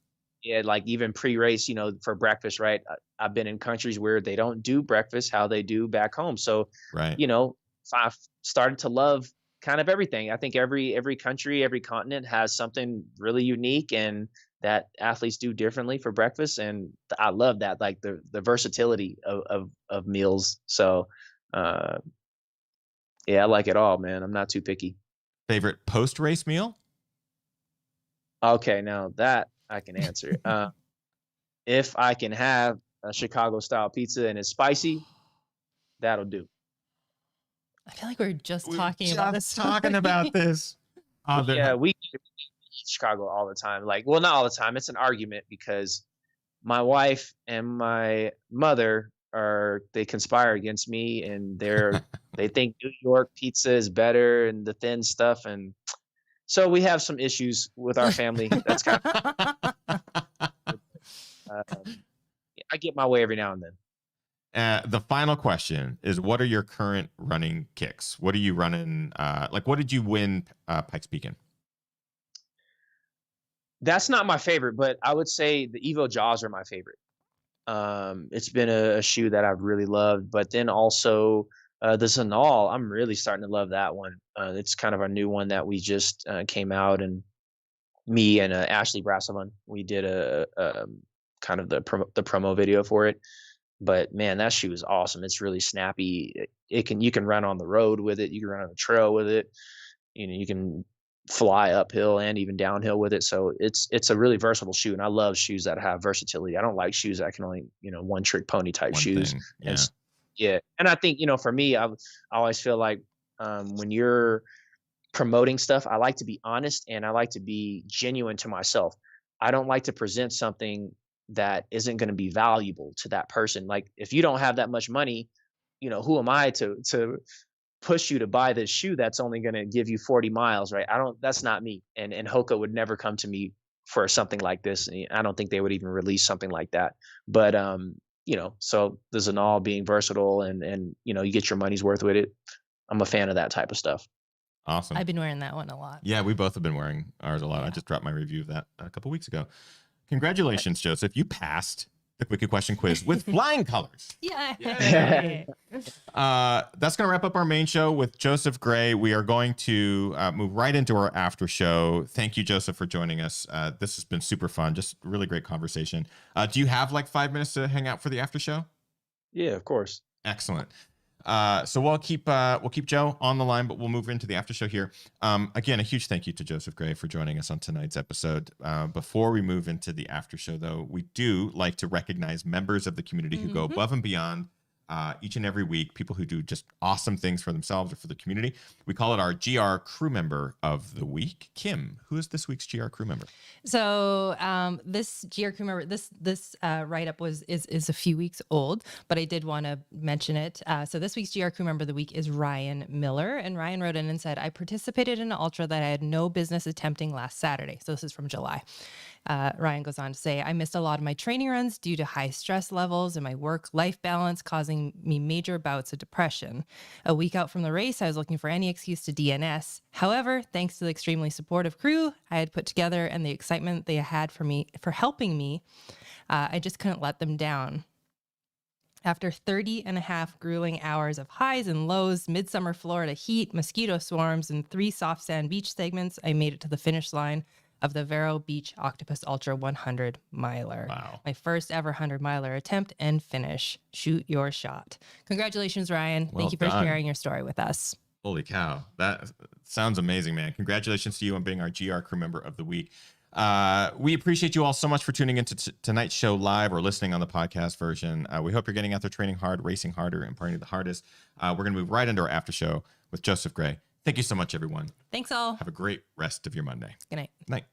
Yeah, like even pre-race, for breakfast, right? I've been in countries where they don't do breakfast how they do back home. So, right. I've started to love kind of everything. I think every country, every continent has something really unique and that athletes do differently for breakfast. And I love that, like the versatility of meals. So, yeah, I like it all, man. I'm not too picky. Favorite post-race meal? Okay, now that I can answer. If I can have a Chicago-style pizza and it's spicy, that'll do. I feel like we're just talking about this. Talking about this. Yeah, we Chicago all the time. Like, well, not all the time. It's an argument because my wife and my mother they conspire against me, and they think New York pizza is better and the thin stuff, and so we have some issues with our family. That's kind of I get my way every now and then. The final question is, what are your current running kicks? What are you running? What did you win Pikes Peak in? That's not my favorite, but I would say the Evo Jaws are my favorite. It's been a shoe that I've really loved, but then also the Zanal, I'm really starting to love that one. It's kind of our new one that we just came out, and me and Ashley Brasselman, we did a kind of the promo video for it. But man, that shoe is awesome. It's really snappy. You can run on the road with it. You can run on the trail with it. You can fly uphill and even downhill with it. So it's a really versatile shoe, and I love shoes that have versatility. I don't like shoes that can only one trick pony type shoes. Yeah. And I think for me, I always feel like when you're promoting stuff, I like to be honest and I like to be genuine to myself. I don't like to present something that isn't going to be valuable to that person. Like, if you don't have that much money, who am I to push you to buy this shoe that's only going to give you 40 miles, right? That's not me. And Hoka would never come to me for something like this. And I don't think they would even release something like that. But, so the Zanal being versatile and you get your money's worth with it. I'm a fan of that type of stuff. Awesome. I've been wearing that one a lot. Yeah, we both have been wearing ours a lot. Yeah. I just dropped my review of that a couple weeks ago. Congratulations, Joseph. You passed the Quickie question quiz with flying colors. Yeah. That's going to wrap up our main show with Joseph Gray. We are going to move right into our after show. Thank you, Joseph, for joining us. This has been super fun. Just really great conversation. Do you have 5 minutes to hang out for the after show? Yeah, of course. Excellent. So we'll keep Joe on the line, but we'll move into the after show here. Again, a huge thank you to Joseph Gray for joining us on tonight's episode. Before we move into the after show, though, we do like to recognize members of the community who go above and beyond each and every week, people who do just awesome things for themselves or for the community. We call it our GR crew member of the week. Kim, who is this week's GR crew member? So this GR crew member, this write-up is a few weeks old, but I did want to mention it. So this week's GR crew member of the week is Ryan Miller. And Ryan wrote in and said, I participated in an ultra that I had no business attempting last Saturday. So this is from July. Ryan goes on to say, I missed a lot of my training runs due to high stress levels and my work-life balance causing me major bouts of depression. A week out from the race, I was looking for any excuse to DNS. However, thanks to the extremely supportive crew I had put together and the excitement they had for helping me, I just couldn't let them down. After 30 and a half grueling hours of highs and lows, midsummer Florida heat, mosquito swarms, and 3 soft sand beach segments, I made it to the finish line of the Vero Beach Octopus Ultra 100 miler. Wow. My first ever 100 miler attempt and finish. Shoot your shot. Congratulations, Ryan. Thank you for sharing your story with us. Holy cow. That sounds amazing, man. Congratulations to you on being our GR crew member of the week. We appreciate you all so much for tuning into tonight's show live or listening on the podcast version. We hope you're getting out there training hard, racing harder, and partying the hardest. We're going to move right into our after show with Joseph Gray. Thank you so much, everyone. Thanks all. Have a great rest of your Monday. Good night. Night.